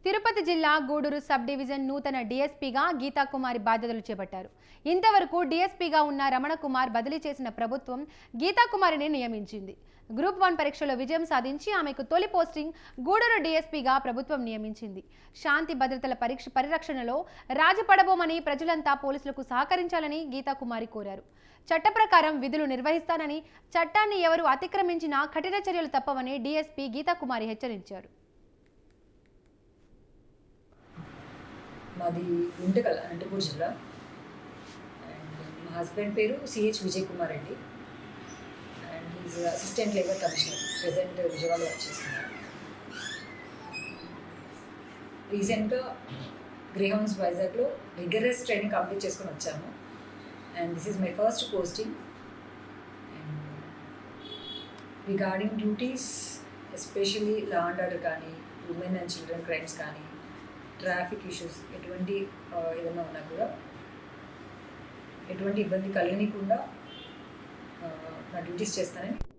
తిరుపతి జిల్లా Gudur sub division నూతన డీఎస్పీగా గీతాకుమారి బాధ్యతలు చేపట్టారు. ఇంతవరకు డీఎస్పీగా ఉన్న రమణకుమార్ బదిలీ చేసిన ప్రభుత్వం గీతాకుమారిని నియమించింది. గ్రూప్ 1 పరీక్షలో విజయం సాధించి ఆమెకు తొలి పోస్టింగ్ గూడూరు డీఎస్పీగా ప్రభుత్వం నియమించింది. శాంతి భద్రతల పరిరక్షణలో రాజపడబోమని ప్రజలంతా పోలీసులకు సహకరించాలని గీతాకుమారి కోరారు. చట్ట ప్రకారం విధులు నిర్వహిస్తానని, చట్టాన్ని ఎవరు అతిక్రమించినా కఠిన చర్యలు తప్పవని డీఎస్పీ గీతాకుమారి హెచ్చరించారు. మాది గుంటకల్ అనంతపూర్ జిల్లా. అండ్ మా హస్బెండ్ పేరు సిహెచ్ విజయ్ కుమార్ అండి. And is assistant labour commissioner, present విజయవాడలో వర్క్ చేస్తున్నారు. రీసెంట్గా గ్రేహౌన్స్ వైజాగ్లో రిగరస్ ట్రైనింగ్ కంప్లీట్ చేసుకొని వచ్చాము. And this is my first posting. And regarding duties especially law and order కానీ, ఉమెన్ అండ్ చిల్డ్రన్ క్రైమ్స్ కానీ, ట్రాఫిక్ ఇష్యూస్ ఎటువంటి ఏదైనా ఉన్నా కూడా ఎటువంటి ఇబ్బంది కలగనీయకుండా నా డ్యూటీస్ చేస్తానని